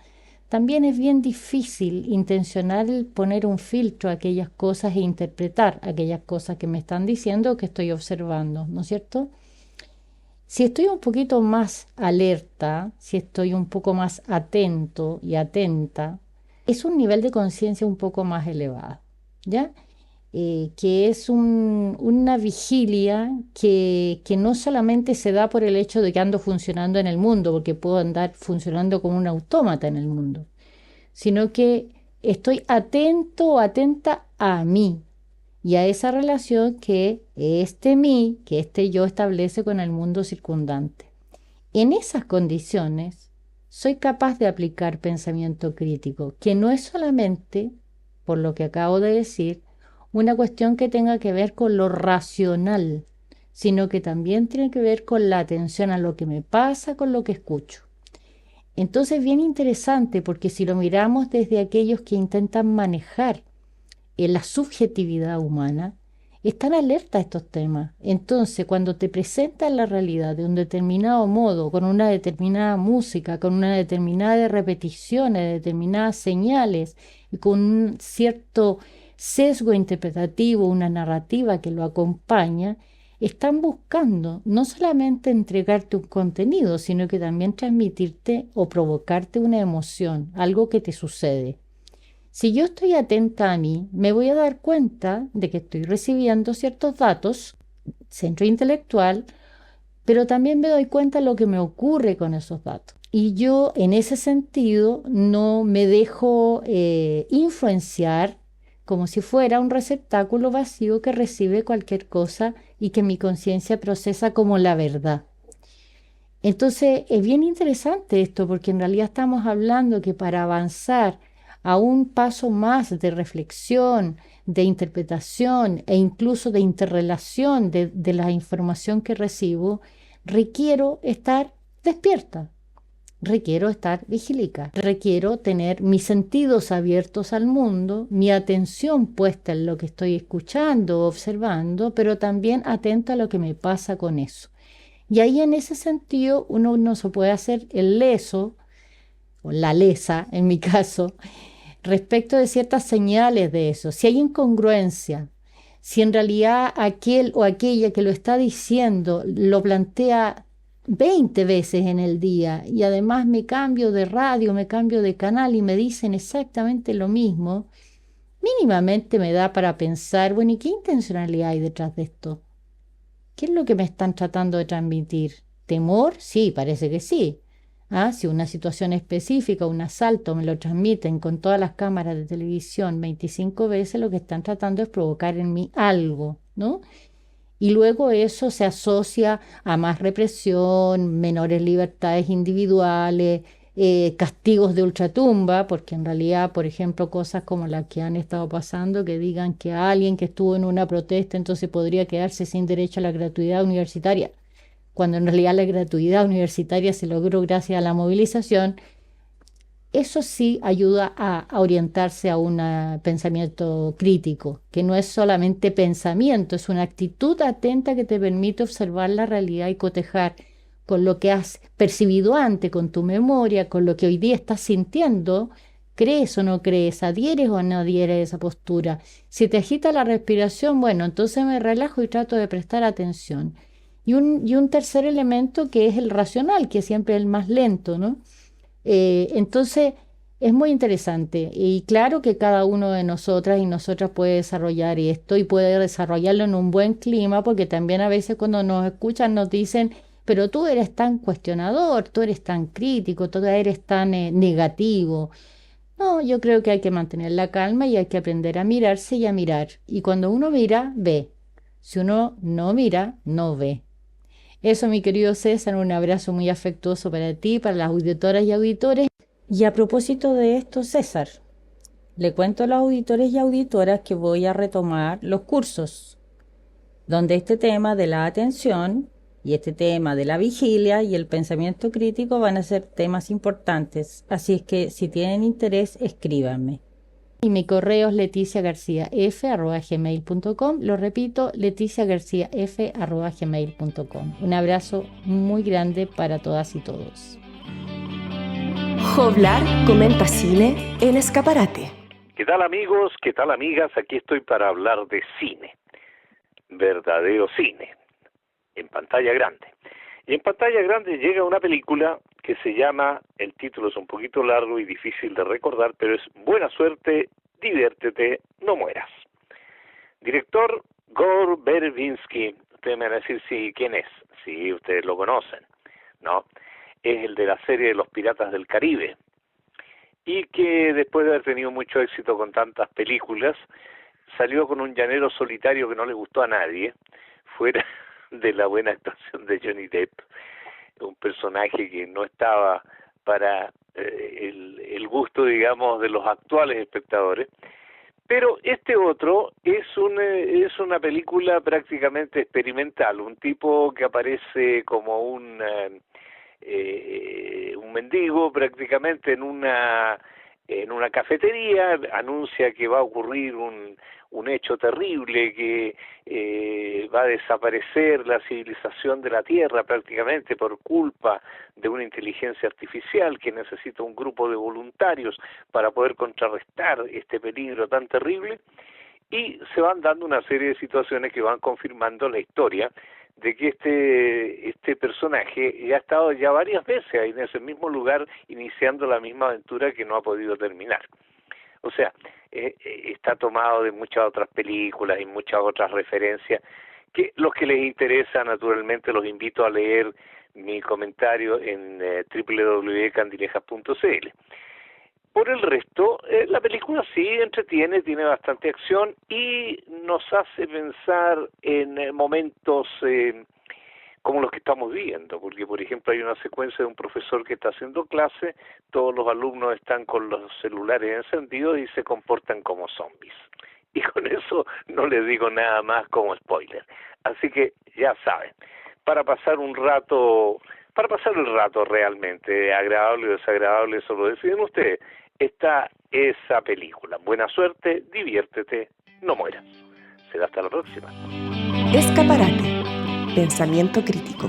también es bien difícil intencional poner un filtro a aquellas cosas e interpretar aquellas cosas que me están diciendo o que estoy observando, ¿no es cierto? Si estoy un poquito más alerta, si estoy un poco más atento y atenta, es un nivel de conciencia un poco más elevado, ¿ya? Que es una vigilia que no solamente se da por el hecho de que ando funcionando en el mundo, porque puedo andar funcionando como un autómata en el mundo, sino que estoy atento o atenta a mí y a esa relación que este mí, que este yo establece con el mundo circundante. En esas condiciones soy capaz de aplicar pensamiento crítico, que no es solamente, por lo que acabo de decir, una cuestión que tenga que ver con lo racional, sino que también tiene que ver con la atención a lo que me pasa, con lo que escucho. Entonces, bien interesante, porque si lo miramos desde aquellos que intentan manejar la subjetividad humana, están alerta a estos temas. Entonces, cuando te presentan la realidad de un determinado modo, con una determinada música, con una determinada repetición, de determinadas señales, y con un cierto sesgo interpretativo, una narrativa que lo acompaña, están buscando no solamente entregarte un contenido, sino que también transmitirte o provocarte una emoción, algo que te sucede. Si yo estoy atenta a mí, me voy a dar cuenta de que estoy recibiendo ciertos datos, centro intelectual, pero también me doy cuenta de lo que me ocurre con esos datos. Y yo en ese sentido no me dejo influenciar como si fuera un receptáculo vacío que recibe cualquier cosa y que mi conciencia procesa como la verdad. Entonces es bien interesante esto porque en realidad estamos hablando que para avanzar a un paso más de reflexión, de interpretación e incluso de interrelación de la información que recibo, requiero estar despierta, requiero estar vigílica, requiero tener mis sentidos abiertos al mundo, mi atención puesta en lo que estoy escuchando, observando, pero también atenta a lo que me pasa con eso. Y ahí en ese sentido uno no se puede hacer el leso, o la lesa en mi caso, respecto de ciertas señales de eso. Si hay incongruencia, si en realidad aquel o aquella que lo está diciendo lo plantea 20 veces en el día y además me cambio de radio, me cambio de canal y me dicen exactamente lo mismo, mínimamente me da para pensar, bueno, ¿y qué intencionalidad hay detrás de esto? ¿Qué es lo que me están tratando de transmitir? ¿Temor? Sí, parece que sí. Ah, si una situación específica, un asalto, me lo transmiten con todas las cámaras de televisión 25 veces, lo que están tratando es provocar en mí algo, ¿no? Y luego eso se asocia a más represión, menores libertades individuales, castigos de ultratumba, porque en realidad, por ejemplo, cosas como las que han estado pasando, que digan que alguien que estuvo en una protesta entonces podría quedarse sin derecho a la gratuidad universitaria, cuando en realidad la gratuidad universitaria se logró gracias a la movilización. Eso sí ayuda a orientarse a un pensamiento crítico, que no es solamente pensamiento, es una actitud atenta que te permite observar la realidad y cotejar con lo que has percibido antes, con tu memoria, con lo que hoy día estás sintiendo. ¿Crees o no crees? ¿Adhieres o no adhieres a esa postura? Si te agita la respiración, bueno, entonces me relajo y trato de prestar atención. Y un tercer elemento que es el racional, que siempre es el más lento, ¿no? Entonces, es muy interesante y claro que cada uno de nosotras y nosotras puede desarrollar esto y puede desarrollarlo en un buen clima, porque también a veces cuando nos escuchan nos dicen, pero tú eres tan cuestionador, tú eres tan crítico, tú eres tan negativo. No, yo creo que hay que mantener la calma y hay que aprender a mirarse y a mirar. Y cuando uno mira, ve. Si uno no mira, no ve. Eso, mi querido César, un abrazo muy afectuoso para ti, para las auditoras y auditores. Y a propósito de esto, César, le cuento a los auditores y auditoras que voy a retomar los cursos, donde este tema de la atención y este tema de la vigilia y el pensamiento crítico van a ser temas importantes. Así es que si tienen interés, escríbanme. Y mi correo es leticiagarciaf@gmail.com. Lo repito, leticiagarciaf@gmail.com. Un abrazo muy grande para todas y todos. Joblar comenta cine en Escaparate. ¿Qué tal, amigos? ¿Qué tal, amigas? Aquí estoy para hablar de cine. Verdadero cine. En pantalla grande. Y en pantalla grande llega una película que se llama, el título es un poquito largo y difícil de recordar, pero es Buena suerte, diviértete, no mueras. Director Gore Verbinski. Ustedes me van a decir quién es, si ustedes lo conocen, ¿no? Es el de la serie de los Piratas del Caribe. Y que después de haber tenido mucho éxito con tantas películas, salió con Un llanero solitario que no le gustó a nadie, fuera de la buena actuación de Johnny Depp, un personaje que no estaba para el gusto, digamos, de los actuales espectadores. Pero este otro es una película prácticamente experimental, un tipo que aparece como un mendigo prácticamente en una cafetería, anuncia que va a ocurrir un hecho terrible, que va a desaparecer la civilización de la Tierra prácticamente por culpa de una inteligencia artificial, que necesita un grupo de voluntarios para poder contrarrestar este peligro tan terrible, y se van dando una serie de situaciones que van confirmando la historia de que este personaje ya ha estado ya varias veces ahí en ese mismo lugar iniciando la misma aventura que no ha podido terminar. O sea, está tomado de muchas otras películas y muchas otras referencias que los que les interesa, naturalmente, los invito a leer mi comentario en www.candilejas.cl. Por el resto, la película sí entretiene, tiene bastante acción y nos hace pensar en momentos como los que estamos viendo, porque por ejemplo hay una secuencia de un profesor que está haciendo clase, todos los alumnos están con los celulares encendidos y se comportan como zombies. Y con eso no les digo nada más como spoiler. Así que ya saben, para pasar el rato realmente agradable o desagradable, eso lo deciden ustedes. Está esa película. Buena suerte, diviértete, no mueras. Será hasta la próxima. Escaparate. Pensamiento crítico.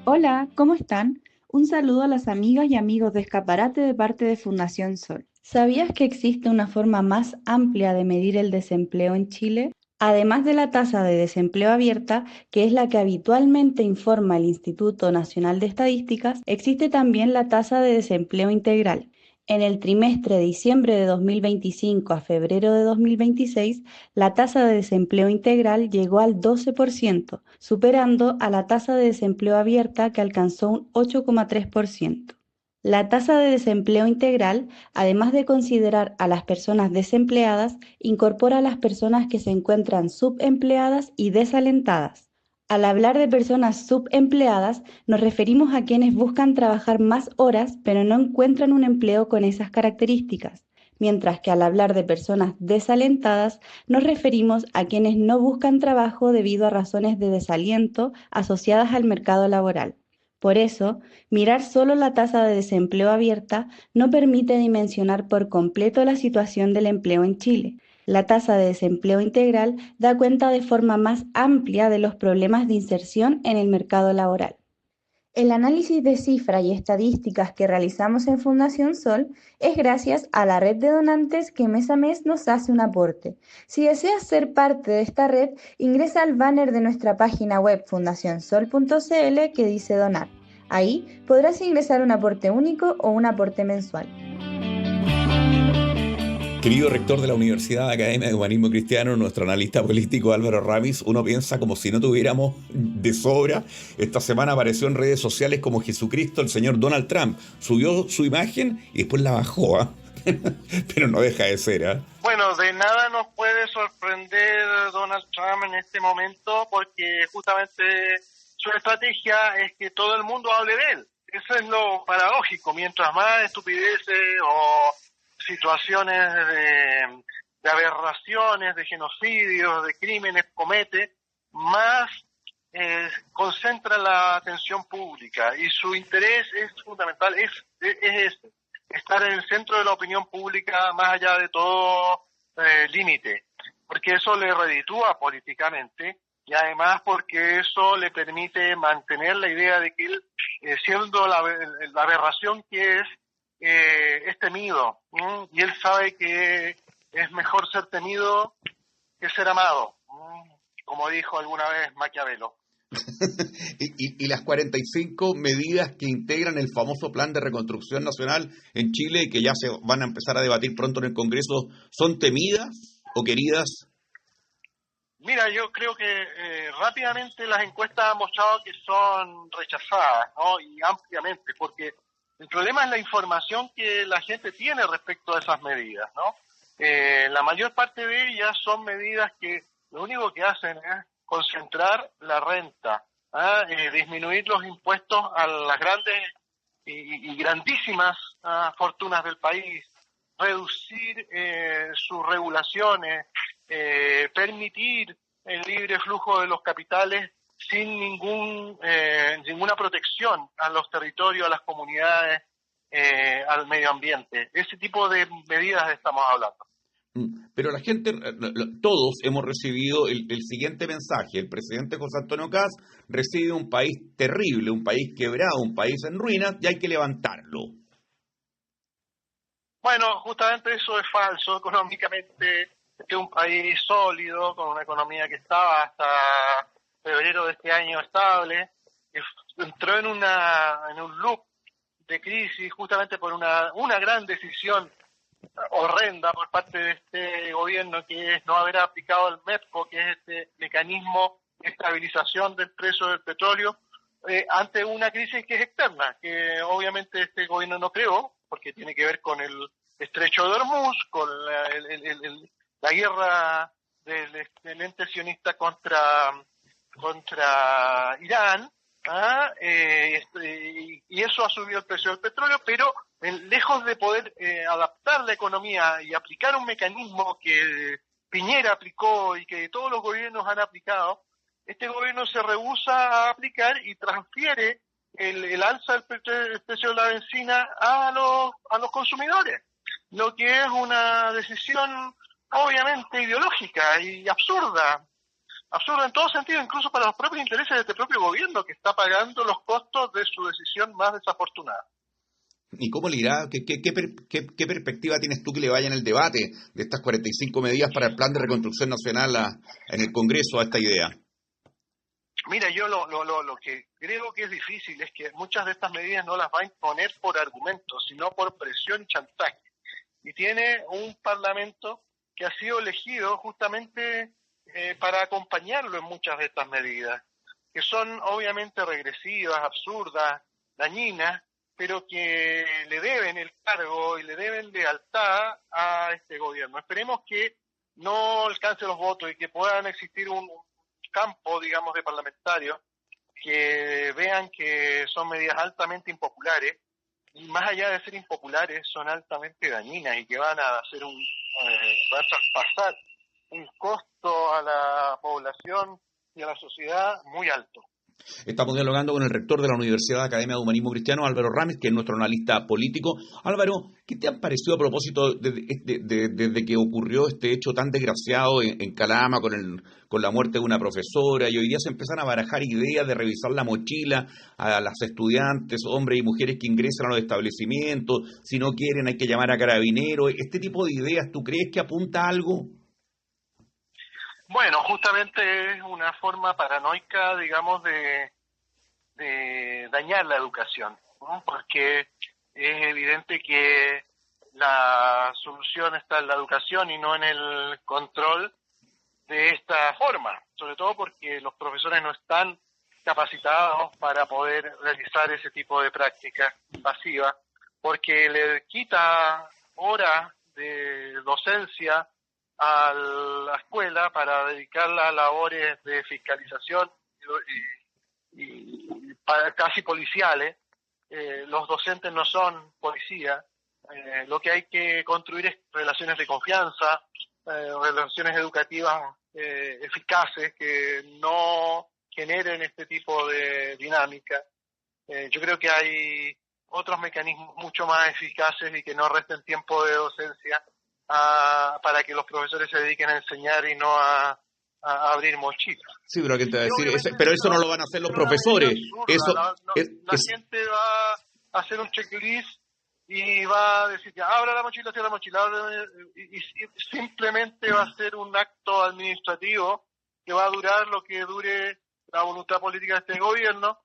Hola, ¿cómo están? Un saludo a las amigas y amigos de Escaparate de parte de Fundación Sol. ¿Sabías que existe una forma más amplia de medir el desempleo en Chile? Además de la tasa de desempleo abierta, que es la que habitualmente informa el Instituto Nacional de Estadísticas, existe también la tasa de desempleo integral. En el trimestre de diciembre de 2025 a febrero de 2026, la tasa de desempleo integral llegó al 12%, superando a la tasa de desempleo abierta que alcanzó un 8,3%. La tasa de desempleo integral, además de considerar a las personas desempleadas, incorpora a las personas que se encuentran subempleadas y desalentadas. Al hablar de personas subempleadas, nos referimos a quienes buscan trabajar más horas pero no encuentran un empleo con esas características, mientras que al hablar de personas desalentadas, nos referimos a quienes no buscan trabajo debido a razones de desaliento asociadas al mercado laboral. Por eso, mirar solo la tasa de desempleo abierta no permite dimensionar por completo la situación del empleo en Chile. La tasa de desempleo integral da cuenta de forma más amplia de los problemas de inserción en el mercado laboral. El análisis de cifras y estadísticas que realizamos en Fundación Sol es gracias a la red de donantes que mes a mes nos hace un aporte. Si deseas ser parte de esta red, ingresa al banner de nuestra página web fundacionsol.cl que dice donar. Ahí podrás ingresar un aporte único o un aporte mensual. Querido rector de la Universidad Academia de Humanismo Cristiano, nuestro analista político Álvaro Ramis, uno piensa como si no tuviéramos de sobra. Esta semana apareció en redes sociales como Jesucristo, el señor Donald Trump. Subió su imagen y después la bajó, ¿eh? Pero no deja de ser, ¿eh? Bueno, de nada nos puede sorprender Donald Trump en este momento porque justamente su estrategia es que todo el mundo hable de él. Eso es lo paradójico. Mientras más estupideces o situaciones de aberraciones, de genocidios, de crímenes comete, más concentra la atención pública y su interés es fundamental, es estar en el centro de la opinión pública más allá de todo límite, porque eso le reditúa políticamente y además porque eso le permite mantener la idea de que él, siendo la aberración que es temido, y él sabe que es mejor ser temido que ser amado, como dijo alguna vez Maquiavelo. y las 45 medidas que integran el famoso Plan de Reconstrucción Nacional en Chile, que ya se van a empezar a debatir pronto en el Congreso, ¿son temidas o queridas? Mira, yo creo que rápidamente las encuestas han mostrado que son rechazadas, ¿no? Y ampliamente, porque el problema es la información que la gente tiene respecto a esas medidas, ¿no? La mayor parte de ellas son medidas que lo único que hacen es concentrar la renta, disminuir los impuestos a las grandes y grandísimas fortunas del país, reducir sus regulaciones, permitir el libre flujo de los capitales sin ninguna protección a los territorios, a las comunidades, al medio ambiente. Ese tipo de medidas estamos hablando. Pero la gente, todos hemos recibido el siguiente mensaje. El presidente José Antonio Kast recibe un país terrible, un país quebrado, un país en ruinas, y hay que levantarlo. Bueno, justamente eso es falso. Económicamente, este es un país sólido, con una economía que estaba hasta febrero de este año estable. Entró en un loop de crisis justamente por una gran decisión horrenda por parte de este gobierno, que es no haber aplicado el MEPCO, que es este mecanismo de estabilización del precio del petróleo, ante una crisis que es externa, que obviamente este gobierno no creó, porque tiene que ver con el estrecho de Hormuz, con la guerra del ente sionista contra Irán, y eso ha subido el precio del petróleo, pero lejos de poder adaptar la economía y aplicar un mecanismo que Piñera aplicó y que todos los gobiernos han aplicado, este gobierno se rehúsa a aplicar y transfiere el alza del precio de la benzina a los consumidores, lo que es una decisión obviamente ideológica y absurda en todo sentido, incluso para los propios intereses de este propio gobierno, que está pagando los costos de su decisión más desafortunada. ¿Y cómo le irá? ¿Qué perspectiva tienes tú que le vaya en el debate de estas 45 medidas para el Plan de Reconstrucción Nacional en el Congreso a esta idea? Mira, yo lo que creo que es difícil es que muchas de estas medidas no las va a imponer por argumentos, sino por presión y chantaje. Y tiene un Parlamento que ha sido elegido justamente para acompañarlo en muchas de estas medidas, que son obviamente regresivas, absurdas, dañinas, pero que le deben el cargo y le deben lealtad a este gobierno. Esperemos que no alcance los votos y que puedan existir un campo, digamos, de parlamentarios que vean que son medidas altamente impopulares, y más allá de ser impopulares, son altamente dañinas y que van a hacer va a traspasar un costo a la población y a la sociedad muy alto. Estamos dialogando con el rector de la Universidad Academia de Humanismo Cristiano, Álvaro Ramis, que es nuestro analista político. Álvaro, ¿qué te ha parecido a propósito desde que ocurrió este hecho tan desgraciado en Calama con la muerte de una profesora, y hoy día se empiezan a barajar ideas de revisar la mochila a las estudiantes, hombres y mujeres que ingresan a los establecimientos? Si no quieren hay que llamar a carabineros. ¿Este tipo de ideas tú crees que apunta a algo? Bueno, justamente es una forma paranoica, digamos, de dañar la educación, ¿no? Porque es evidente que la solución está en la educación y no en el control de esta forma, sobre todo porque los profesores no están capacitados para poder realizar ese tipo de prácticas pasivas, porque le quita horas de docencia a la escuela para dedicarla a labores de fiscalización y casi policiales. Los docentes no son policías. Lo que hay que construir es relaciones de confianza, relaciones educativas eficaces que no generen este tipo de dinámica. Yo creo que hay otros mecanismos mucho más eficaces y que no resten tiempo de docencia para que los profesores se dediquen a enseñar y no a abrir mochilas. Sí, pero ¿qué te va a decir? Pero eso no lo van a hacer los profesores. La gente va a hacer un checklist y va a decir, ya, abra la mochila, cierra la mochila, y simplemente va a ser un acto administrativo que va a durar lo que dure la voluntad política de este gobierno,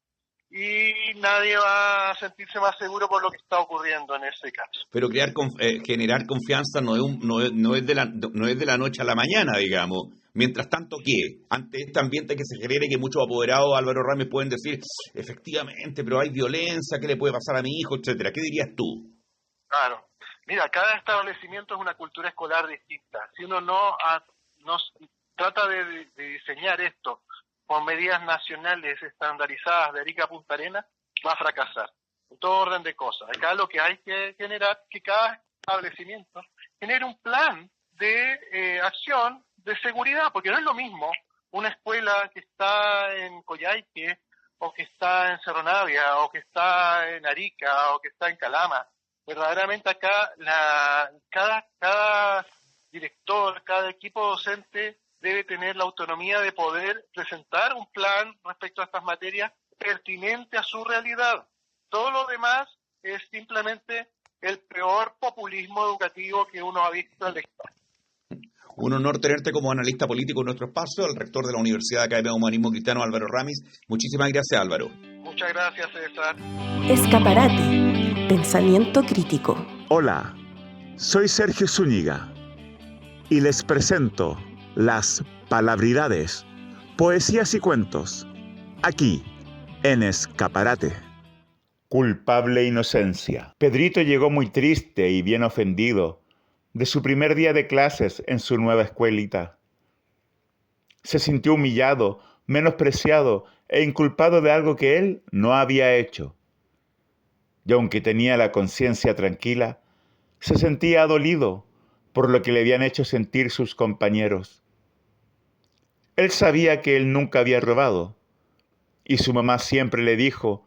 y nadie va a sentirse más seguro por lo que está ocurriendo en ese caso. Pero generar confianza no es de la noche a la mañana, digamos. Mientras tanto, ¿qué? Ante este ambiente que se genere, que muchos apoderados, Álvaro Ramis, pueden decir, efectivamente, pero hay violencia, ¿qué le puede pasar a mi hijo?, etcétera. ¿Qué dirías tú? Claro. Mira, cada establecimiento es una cultura escolar distinta. Si uno no trata de diseñar esto con medidas nacionales estandarizadas de Arica a Punta Arenas, va a fracasar. En todo orden de cosas. Acá lo que hay que generar es que cada establecimiento genere un plan de acción de seguridad, porque no es lo mismo una escuela que está en Coyhaique, o que está en Cerro Navia, o que está en Arica, o que está en Calama. Verdaderamente acá cada director, cada equipo docente debe tener la autonomía de poder presentar un plan respecto a estas materias pertinente a su realidad. Todo lo demás es simplemente el peor populismo educativo que uno ha visto en la historia. Un honor tenerte como analista político en nuestro espacio, el rector de la Universidad Academia de Humanismo Cristiano, Álvaro Ramis. Muchísimas gracias, Álvaro. Muchas gracias, César. Escaparate. Pensamiento crítico. Hola, Soy Sergio Zúñiga y les presento las palabridades, poesías y cuentos, aquí en Escaparate. Culpable inocencia. Pedrito llegó muy triste y bien ofendido de su primer día de clases en su nueva escuelita. Se sintió humillado, menospreciado e inculpado de algo que él no había hecho. Y aunque tenía la conciencia tranquila, se sentía dolido por lo que le habían hecho sentir sus compañeros. Él sabía que él nunca había robado, y su mamá siempre le dijo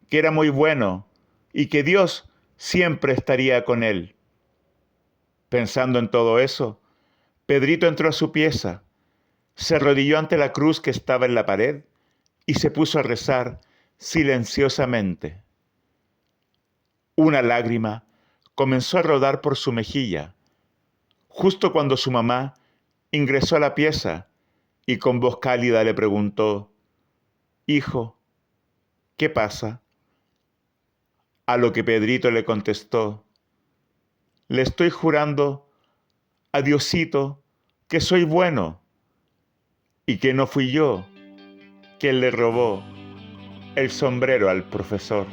que era muy bueno y que Dios siempre estaría con él. Pensando en todo eso, Pedrito entró a su pieza, se arrodilló ante la cruz que estaba en la pared y se puso a rezar silenciosamente. Una lágrima comenzó a rodar por su mejilla, justo cuando su mamá ingresó a la pieza y con voz cálida le preguntó: «Hijo, ¿qué pasa?». A lo que Pedrito le contestó: «Le estoy jurando a Diosito que soy bueno y que no fui yo quien le robó el sombrero al profesor».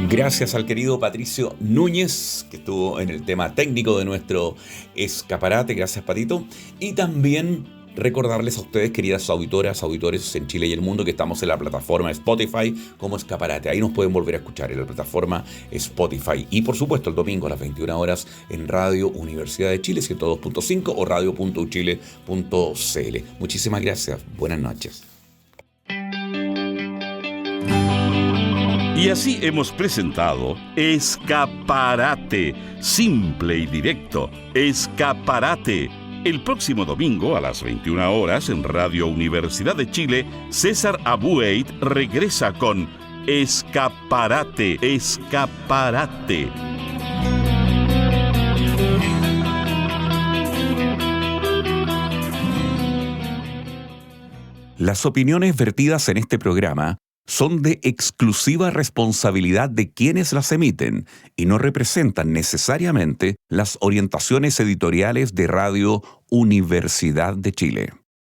Gracias al querido Patricio Núñez, que estuvo en el tema técnico de nuestro escaparate. Gracias, Patito. Y también recordarles a ustedes, queridas auditoras, auditores en Chile y el mundo, que estamos en la plataforma Spotify como Escaparate. Ahí nos pueden volver a escuchar en la plataforma Spotify. Y por supuesto el domingo a las 21 horas en Radio Universidad de Chile 102.5 o radio.uchile.cl. Muchísimas gracias. Buenas noches. Y así hemos presentado Escaparate, simple y directo, Escaparate. El próximo domingo a las 21 horas en Radio Universidad de Chile, César Abueit regresa con Escaparate, Escaparate. Las opiniones vertidas en este programa son de exclusiva responsabilidad de quienes las emiten y no representan necesariamente las orientaciones editoriales de Radio Universidad de Chile.